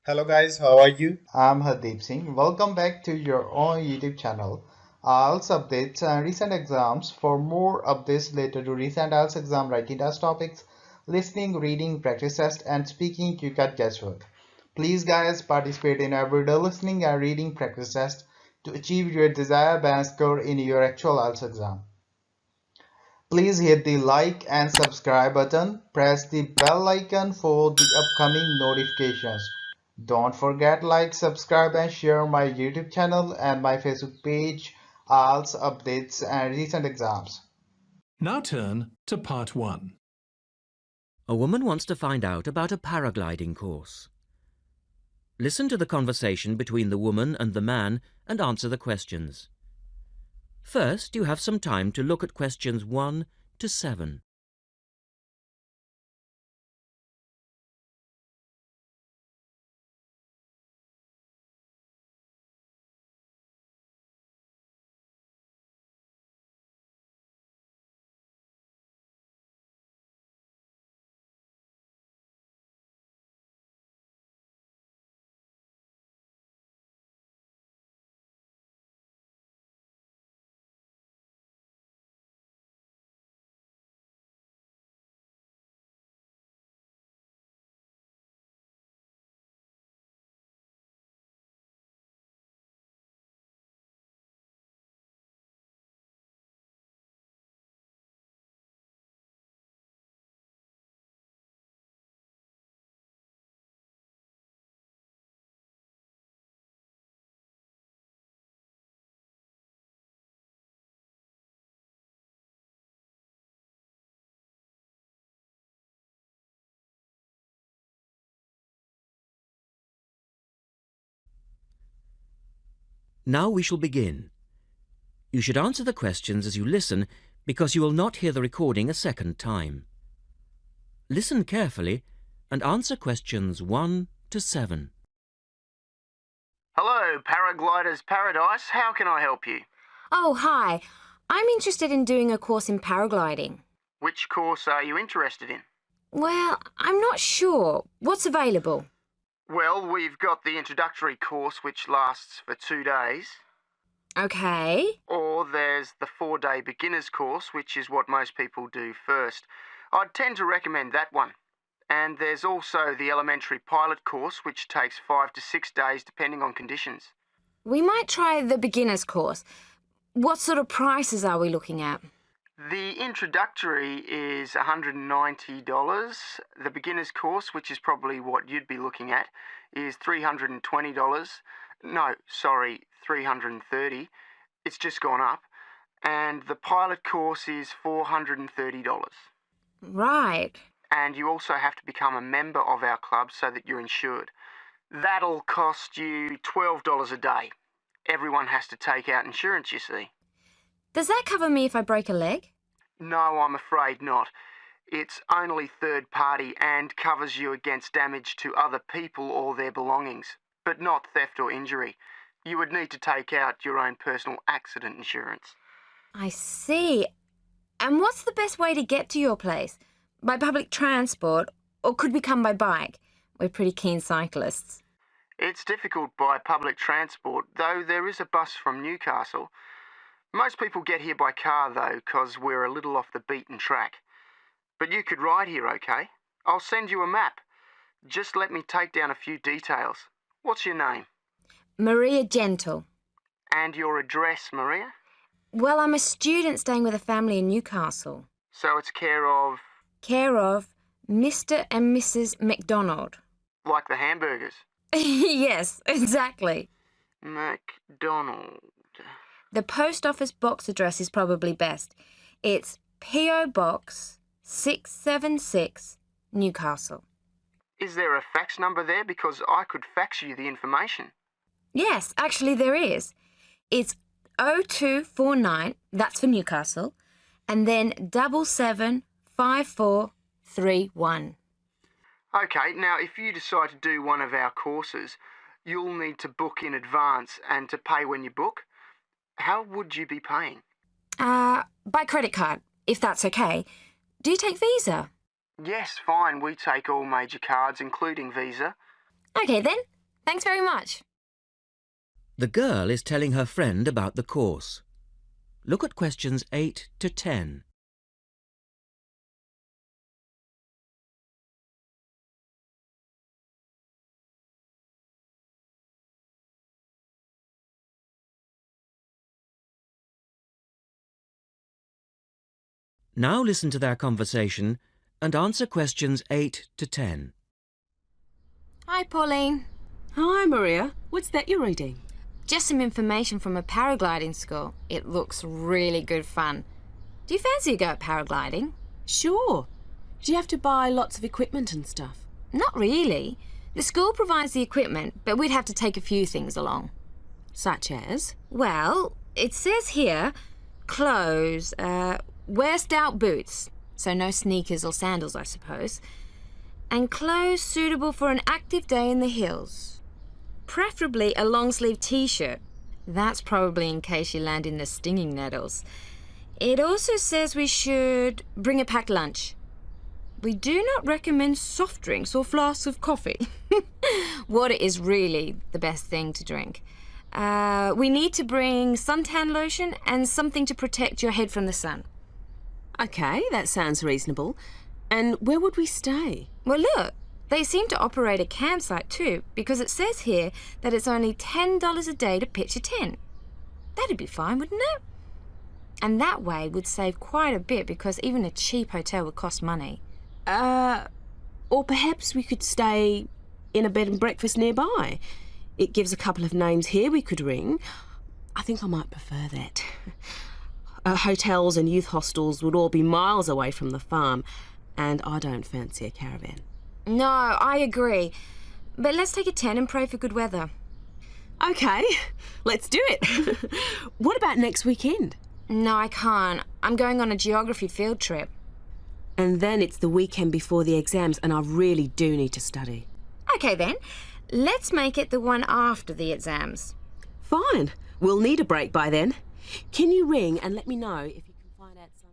Hello guys, how are you? I'm Hardeep Singh. Welcome back to your own YouTube channel. IELTS updates and recent exams. For more updates related to recent IELTS exam writing test topics, listening, reading, practice test, and speaking, you got guesswork. Please, guys, participate in everyday listening and reading practice test to achieve your desired band score in your actual IELTS exam. Please hit the like and subscribe button. Press the bell icon for the upcoming notifications. Don't forget like, subscribe and share my YouTube channel and my Facebook page, IELTS updates and recent exams. Now turn to part 1. A woman wants to find out about a paragliding course. Listen to the conversation between the woman and the man and answer the questions. First, you have some time to look at questions 1 to 7. Now we shall begin. You should answer the questions as you listen because you will not hear the recording a second time. Listen carefully and answer questions 1 to 7. Hello, Paragliders Paradise. How can I help you? Oh, hi. I'm interested in doing a course in paragliding. Which course are you interested in? Well, I'm not sure. What's available? Well, we've got the introductory course which lasts for 2 days. Okay. Or there's the 4-day beginner's course, which is what most people do first. I'd tend to recommend that one. And there's also the elementary pilot course, which takes 5 to 6 days depending on conditions. We might try the beginner's course. What sort of prices are we looking at? The introductory is $190. The beginner's course, which is probably what you'd be looking at, is $320. No, sorry, $330. It's just gone up. And the pilot course is $430. Right. And you also have to become a member of our club so that you're insured. That'll cost you $12 a day. Everyone has to take out insurance, you see. Does that cover me if I break a leg? No, I'm afraid not. It's only third party and covers you against damage to other people or their belongings, but not theft or injury. You would need to take out your own personal accident insurance. I see. And what's the best way to get to your place? By public transport, or could we come by bike? We're pretty keen cyclists. It's difficult by public transport, though there is a bus from Newcastle. Most people get here by car, though, 'cause we're a little off the beaten track. But you could ride here, okay? I'll send you a map. Just let me take down a few details. What's your name? Maria Gentle. And your address, Maria? Well, I'm a student staying with a family in Newcastle. So it's care of... Care of Mr. and Mrs. McDonald. like the hamburgers. Yes, exactly. McDonald. The post office box address is probably best. It's P.O. Box 676, Newcastle. Is there a fax number there? Because I could fax you the information. Yes, actually there is. It's 0249, that's for Newcastle, and then 775431. Okay, now if you decide to do one of our courses, you'll need to book in advance and to pay when you book. How would you be paying? By credit card, if that's okay. Do you take Visa? Yes, fine. We take all major cards, including Visa. Okay then, Thanks very much. The girl is telling her friend about the course. Look at questions 8 to 10. Now listen to their conversation and answer questions 8 to 10. Hi, Pauline. Hi, Maria. What's that you're reading? Just some information from a paragliding school. It looks really good fun. Do you fancy a go at paragliding? Sure. Do you have to buy lots of equipment and stuff? Not really. The school provides the equipment, but we'd have to take a few things along. Such as? Well, it says here, clothes, wear stout boots, so no sneakers or sandals, I suppose, and clothes suitable for an active day in the hills. Preferably a long-sleeve t-shirt. That's probably in case you land in the stinging nettles. It also says we should bring a packed lunch. We do not recommend soft drinks or flasks of coffee. Water is really the best thing to drink. We need to bring suntan lotion and something to protect your head from the sun. Okay, that sounds reasonable. And where would we stay? Well, look, they seem to operate a campsite too, because it says here that it's only $10 a day to pitch a tent. That'd be fine, wouldn't it? And that way would save quite a bit, because even a cheap hotel would cost money. Or perhaps we could stay in a bed and breakfast nearby. It gives a couple of names here we could ring. I think I might prefer that. Hotels and youth hostels would all be miles away from the farm, and I don't fancy a caravan. No, I agree. But let's take a tent and pray for good weather. Okay, let's do it. What about next weekend? No, I can't. I'm going on a geography field trip. And then it's the weekend before the exams, and I really do need to study. Okay then, let's make it the one after the exams. Fine, we'll need a break by then. Can you ring and let me know if you can find out some...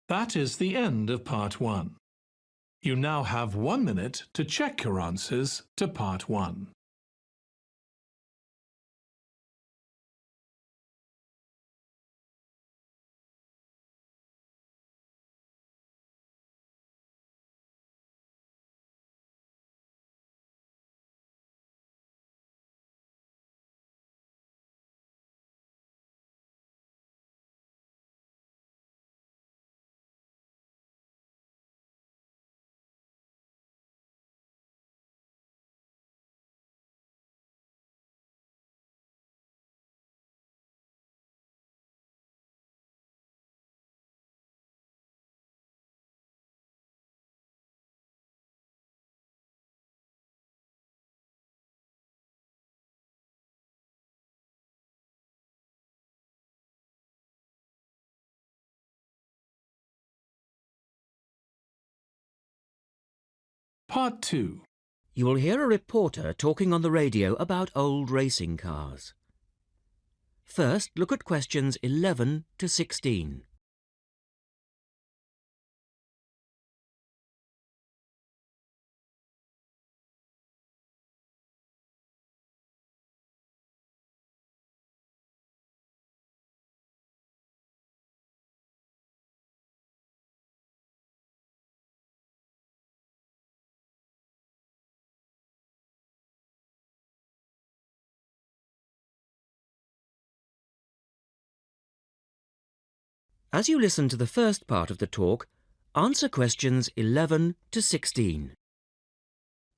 That is the end of part 1. You now have 1 minute to check your answers to part 1. Part 2. You will hear a reporter talking on the radio about old racing cars. First, look at questions 11 to 16. As you listen to the first part of the talk, answer questions 11 to 16.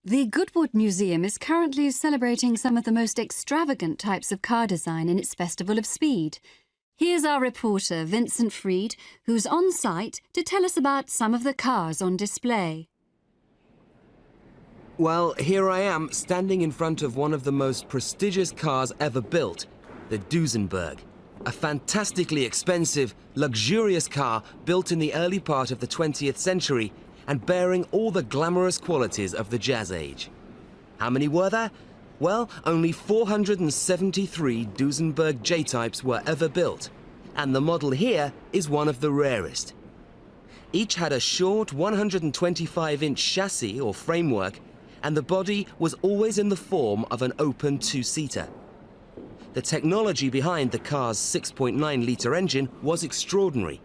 The Goodwood Museum is currently celebrating some of the most extravagant types of car design in its Festival of Speed. Here's our reporter, Vincent Freed, who's on site to tell us about some of the cars on display. Well, here I am, standing in front of one of the most prestigious cars ever built, the Duesenberg. A fantastically expensive, luxurious car built in the early part of the 20th century and bearing all the glamorous qualities of the Jazz Age. How many were there? Well, only 473 Duesenberg J-types were ever built, and the model here is one of the rarest. Each had a short 125-inch chassis or framework and the body was always in the form of an open two-seater. The technology behind the car's 6.9-litre engine was extraordinary.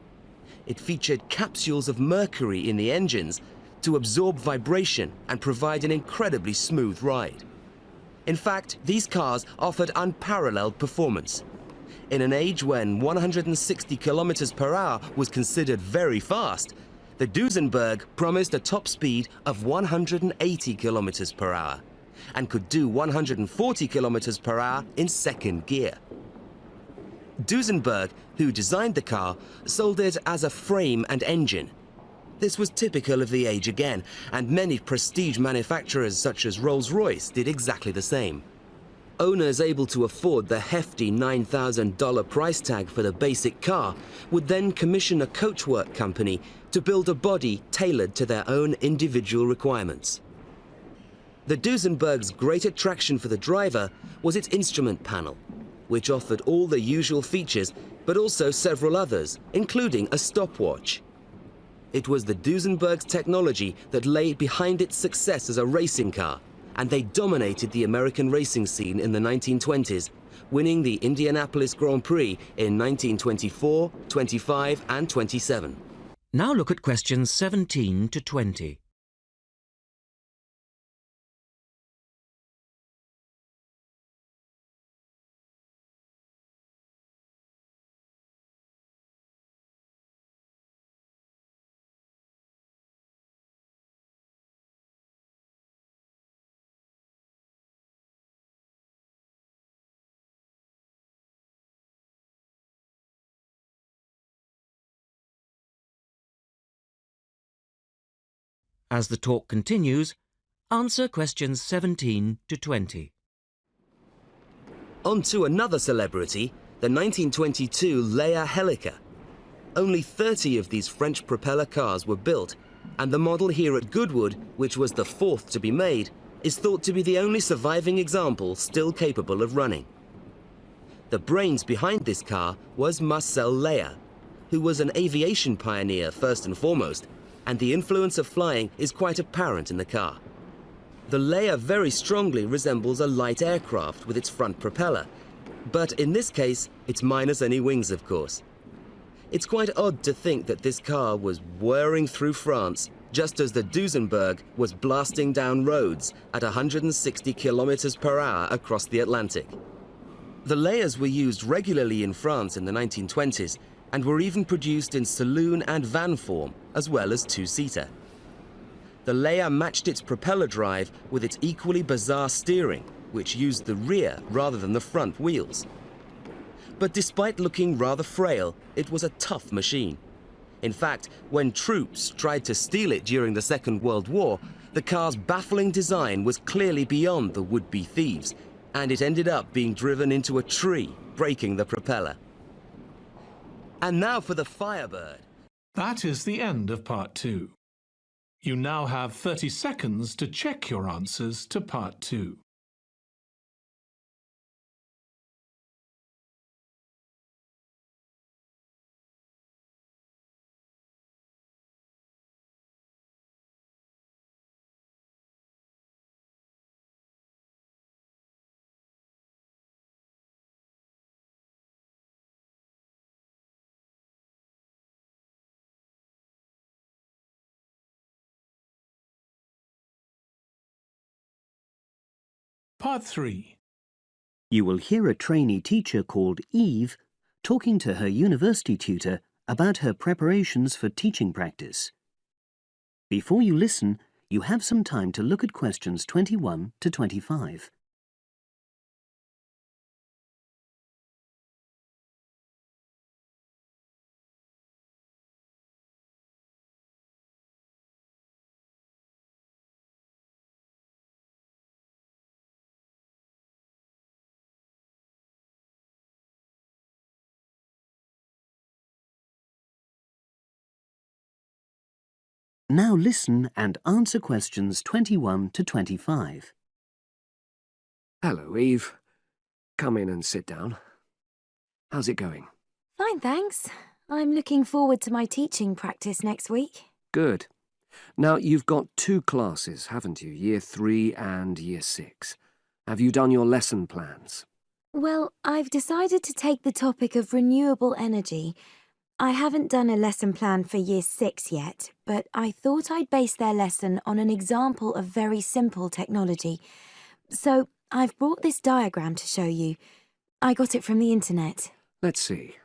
It featured capsules of mercury in the engines to absorb vibration and provide an incredibly smooth ride. In fact, these cars offered unparalleled performance. In an age when 160 kilometers per hour was considered very fast, the Duesenberg promised a top speed of 180 kilometers per hour and could do 140 kilometers per hour in second gear. Duesenberg, who designed the car, sold it as a frame and engine. This was typical of the age again, and many prestige manufacturers such as Rolls-Royce did exactly the same. Owners able to afford the hefty $9,000 price tag for the basic car would then commission a coachwork company to build a body tailored to their own individual requirements. The Duesenberg's great attraction for the driver was its instrument panel, which offered all the usual features, but also several others, including a stopwatch. It was the Duesenberg's technology that lay behind its success as a racing car, and they dominated the American racing scene in the 1920s, winning the Indianapolis Grand Prix in 1924, 25, and 27. Now look at questions 17 to 20. As the talk continues, answer questions 17 to 20. On to another celebrity, the 1922 Leia Helica. Only 30 of these French propeller cars were built, and the model here at Goodwood, which was the fourth to be made, is thought to be the only surviving example still capable of running. The brains behind this car was Marcel Leia, who was an aviation pioneer first and foremost, and the influence of flying is quite apparent in the car. The Leia very strongly resembles a light aircraft with its front propeller, but in this case, it's minus any wings, of course. It's quite odd to think that this car was whirring through France just as the Duesenberg was blasting down roads at 160 kilometers per hour across the Atlantic. The Leias were used regularly in France in the 1920s, and were even produced in saloon and van form, as well as two-seater. The Leia matched its propeller drive with its equally bizarre steering, which used the rear rather than the front wheels. But despite looking rather frail, it was a tough machine. In fact, when troops tried to steal it during the Second World War, the car's baffling design was clearly beyond the would-be thieves, and it ended up being driven into a tree, breaking the propeller. And now for the Firebird. That is the end of part 2. You now have 30 seconds to check your answers to part 2. Part 3. You will hear a trainee teacher called Eve talking to her university tutor about her preparations for teaching practice. Before you listen, you have some time to look at questions 21 to 25. Now listen and answer questions 21 to 25. Hello, Eve. Come in and sit down. How's it going? Fine, thanks. I'm looking forward to my teaching practice next week. Good. Now, you've got two classes, haven't you? Year 3 and Year 6. Have you done your lesson plans? Well, I've decided to take the topic of renewable energy. I haven't done a lesson plan for Year 6 yet, but I thought I'd base their lesson on an example of very simple technology. So I've brought this diagram to show you. I got it from the internet. Let's see.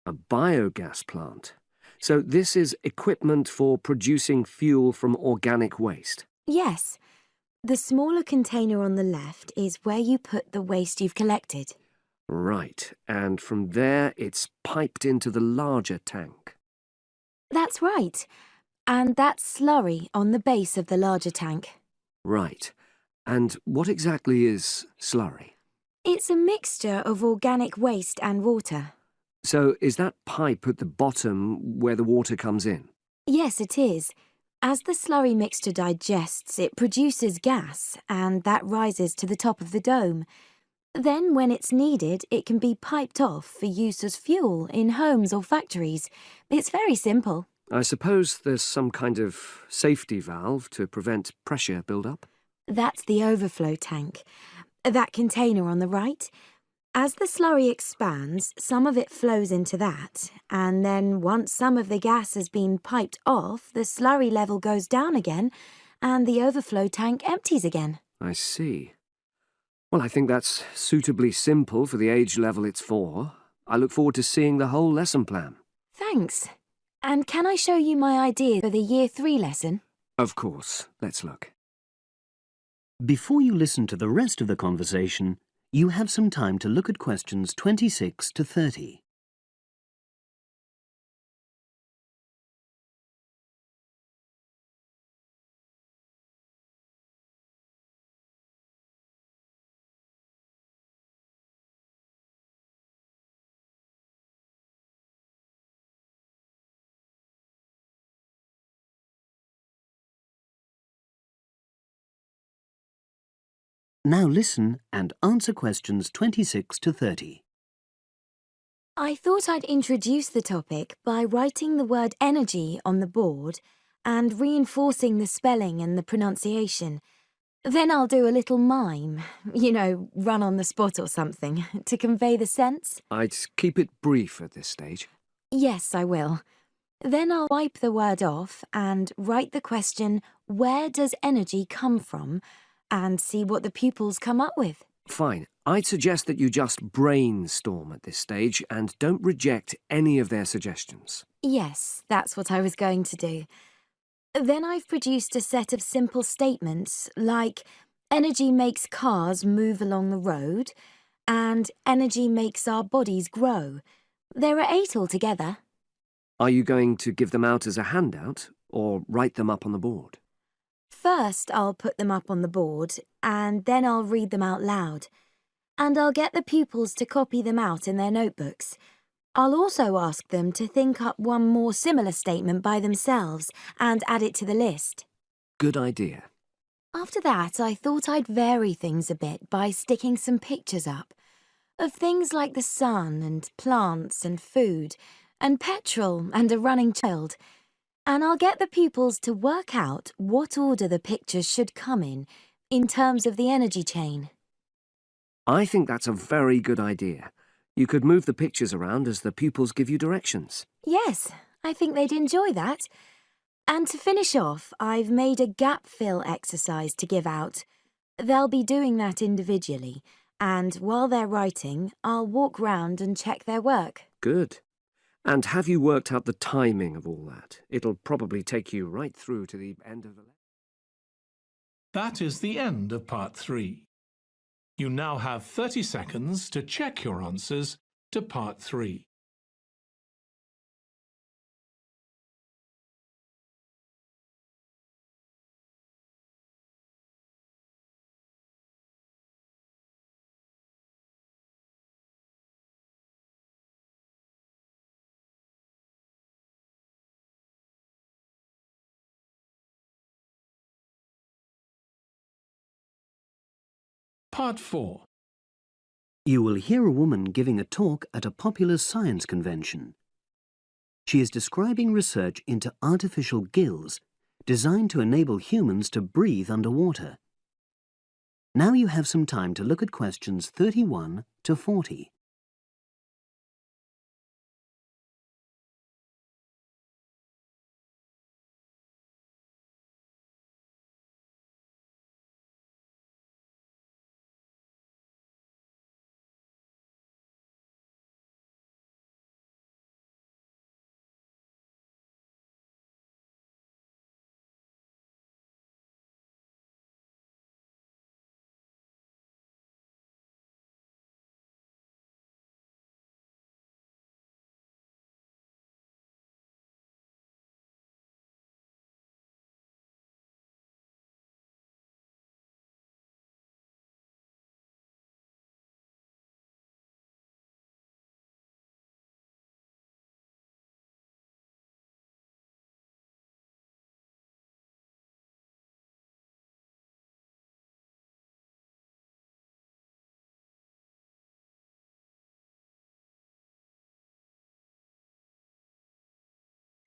A biogas plant. So this is equipment for producing fuel from organic waste. Yes. The smaller container on the left is where you put the waste you've collected. Right, and from there it's piped into the larger tank. That's right. And that's slurry on the base of the larger tank. Right. And what exactly is slurry? It's a mixture of organic waste and water. So is that pipe at the bottom where the water comes in? Yes, it is. As the slurry mixture digests, it produces gas, and that rises to the top of the dome. Then, when it's needed, it can be piped off for use as fuel in homes or factories. It's very simple. I suppose there's some kind of safety valve to prevent pressure build-up? That's the overflow tank. That container on the right. As the slurry expands, some of it flows into that, and then once some of the gas has been piped off, the slurry level goes down again, and the overflow tank empties again. I see. Well, I think that's suitably simple for the age level it's for. I look forward to seeing the whole lesson plan. Thanks. And can I show you my idea for the Year 3 lesson? Of course. Let's look. Before you listen to the rest of the conversation, you have some time to look at questions 26 to 30. Now listen and answer questions 26 to 30. I thought I'd introduce the topic by writing the word energy on the board and reinforcing the spelling and the pronunciation. Then I'll do a little mime, run on the spot or something, to convey the sense. I'd keep it brief at this stage. Yes, I will. Then I'll wipe the word off and write the question, where does energy come from? And see what the pupils come up with. Fine. I'd suggest that you just brainstorm at this stage and don't reject any of their suggestions. Yes, that's what I was going to do. Then I've produced a set of simple statements like, energy makes cars move along the road, and energy makes our bodies grow. There are 8 altogether. Are you going to give them out as a handout or write them up on the board? First, I'll put them up on the board, and then I'll read them out loud. And I'll get the pupils to copy them out in their notebooks. I'll also ask them to think up one more similar statement by themselves and add it to the list. Good idea. After that, I thought I'd vary things a bit by sticking some pictures up of things like the sun and plants and food and petrol and a running child. And I'll get the pupils to work out what order the pictures should come in terms of the energy chain. I think that's a very good idea. You could move the pictures around as the pupils give you directions. Yes, I think they'd enjoy that. And to finish off, I've made a gap fill exercise to give out. They'll be doing that individually, and while they're writing, I'll walk round and check their work. Good. And have you worked out the timing of all that? It'll probably take you right through to the end of the lesson. That is the end of part 3. You now have 30 seconds to check your answers to part 3. Part 4. You will hear a woman giving a talk at a popular science convention. She is describing research into artificial gills designed to enable humans to breathe underwater. Now you have some time to look at questions 31 to 40.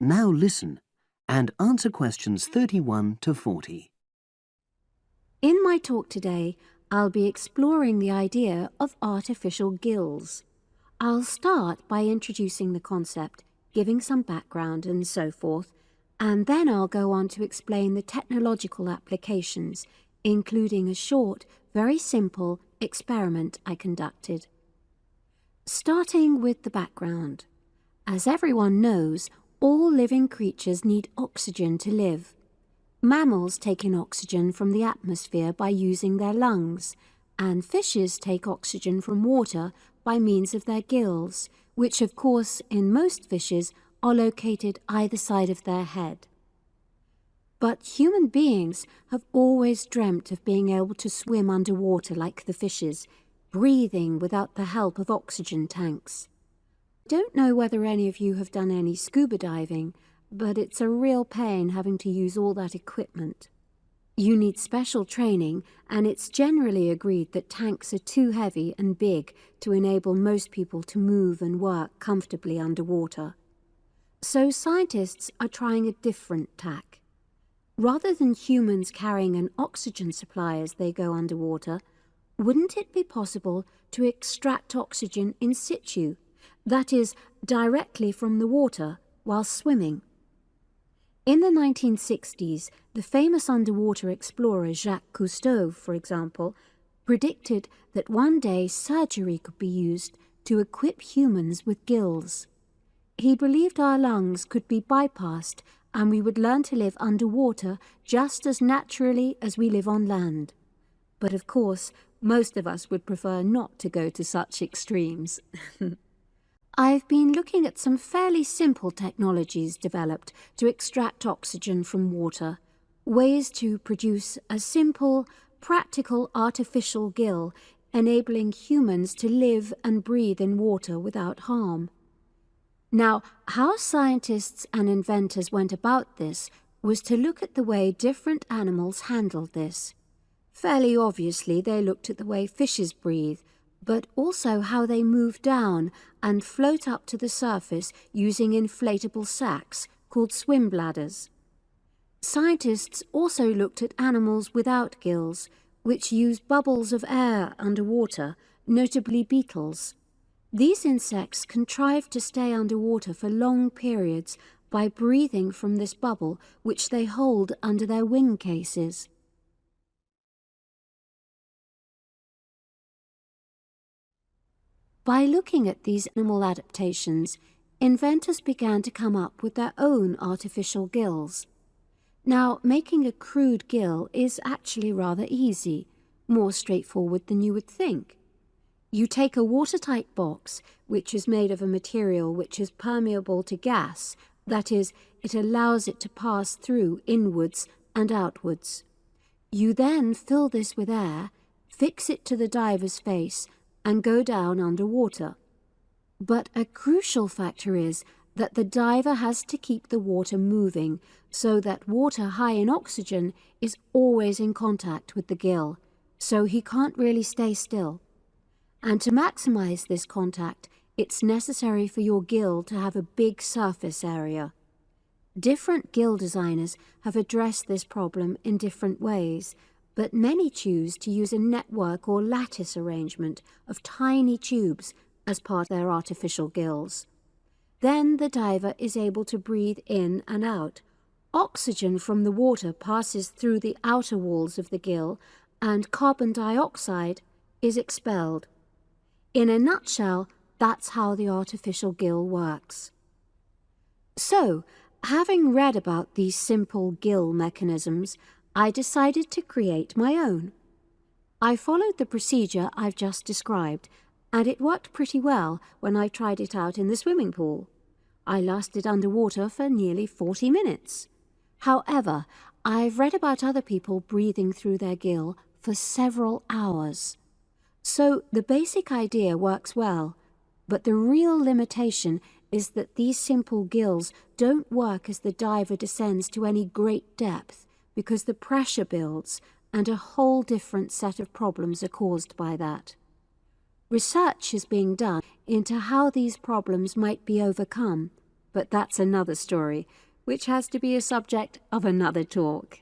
Now listen and answer questions 31 to 40. In my talk today, I'll be exploring the idea of artificial gills. I'll start by introducing the concept, giving some background and so forth, and then I'll go on to explain the technological applications, including a short, very simple experiment I conducted. Starting with the background. As everyone knows, all living creatures need oxygen to live. Mammals take in oxygen from the atmosphere by using their lungs, and fishes take oxygen from water by means of their gills, which of course in most fishes are located either side of their head. But human beings have always dreamt of being able to swim underwater like the fishes, breathing without the help of oxygen tanks. Don't know whether any of you have done any scuba diving, but it's a real pain having to use all that equipment. You need special training, and it's generally agreed that tanks are too heavy and big to enable most people to move and work comfortably underwater. So scientists are trying a different tack. Rather than humans carrying an oxygen supply as they go underwater, wouldn't it be possible to extract oxygen in situ? That is, directly from the water while swimming. In the 1960s, the famous underwater explorer Jacques Cousteau, for example, predicted that one day surgery could be used to equip humans with gills. He believed our lungs could be bypassed and we would learn to live underwater just as naturally as we live on land. But of course, most of us would prefer not to go to such extremes. I've been looking at some fairly simple technologies developed to extract oxygen from water, ways to produce a simple, practical artificial gill, enabling humans to live and breathe in water without harm. Now, how scientists and inventors went about this was to look at the way different animals handled this. Fairly obviously, they looked at the way fishes breathe, but also how they move down and float up to the surface using inflatable sacs called swim bladders. Scientists also looked at animals without gills, which use bubbles of air underwater, notably beetles. These insects contrive to stay underwater for long periods by breathing from this bubble which they hold under their wing cases. By looking at these animal adaptations, inventors began to come up with their own artificial gills. Now, making a crude gill is actually rather easy, more straightforward than you would think. You take a watertight box, which is made of a material which is permeable to gas, that is, it allows it to pass through inwards and outwards. You then fill this with air, fix it to the diver's face, and go down underwater. But a crucial factor is that the diver has to keep the water moving so that water high in oxygen is always in contact with the gill, so he can't really stay still. And to maximize this contact, it's necessary for your gill to have a big surface area. Different gill designers have addressed this problem in different ways, but many choose to use a network or lattice arrangement of tiny tubes as part of their artificial gills. Then the diver is able to breathe in and out. Oxygen from the water passes through the outer walls of the gill, and carbon dioxide is expelled. In a nutshell, that's how the artificial gill works. So, having read about these simple gill mechanisms, I decided to create my own. I followed the procedure I've just described, and it worked pretty well when I tried it out in the swimming pool. I lasted underwater for nearly 40 minutes. However, I've read about other people breathing through their gill for several hours. So the basic idea works well, but the real limitation is that these simple gills don't work as the diver descends to any great depth because the pressure builds and a whole different set of problems are caused by that. Research is being done into how these problems might be overcome, but that's another story, which has to be a subject of another talk.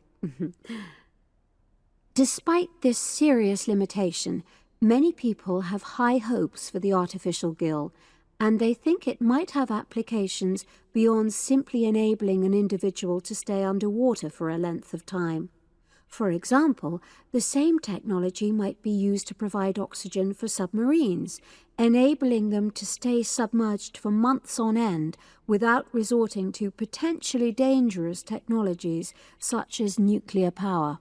Despite this serious limitation, many people have high hopes for the artificial gill, and they think it might have applications beyond simply enabling an individual to stay underwater for a length of time. For example, the same technology might be used to provide oxygen for submarines, enabling them to stay submerged for months on end without resorting to potentially dangerous technologies such as nuclear power.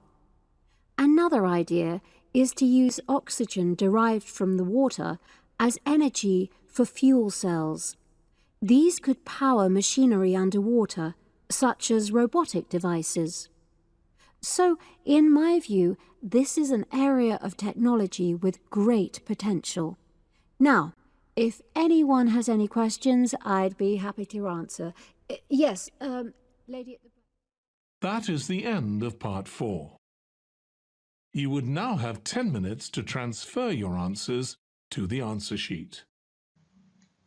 Another idea is to use oxygen derived from the water as energy for fuel cells. These could power machinery underwater, such as robotic devices. So, in my view, this is an area of technology with great potential. Now, if anyone has any questions, I'd be happy to answer. Yes, lady at the back. That is the end of part 4. You would now have 10 minutes to transfer your answers to the answer sheet.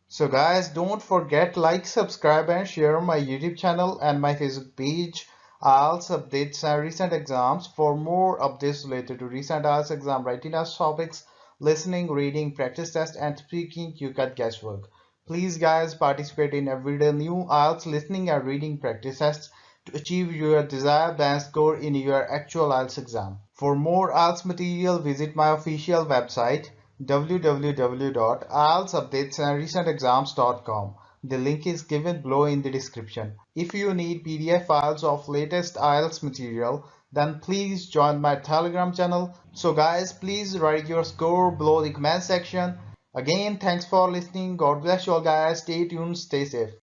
So guys, don't forget like, subscribe and share my YouTube channel and my Facebook page. IELTS updates and recent exams. For more updates related to recent IELTS exam writing test topics, listening, reading, practice test and speaking, you got guesswork. Please guys, participate in everyday new IELTS listening and reading practice tests to achieve your desired band score in your actual IELTS exam. For more IELTS material, visit my official website www.ieltsupdatesandrecentexams.com. The link is given below in the description. If you need PDF files of latest IELTS material, then please join my Telegram channel. So guys, please write your score below the comment section. Again, thanks for listening. God bless you all guys. Stay tuned, stay safe.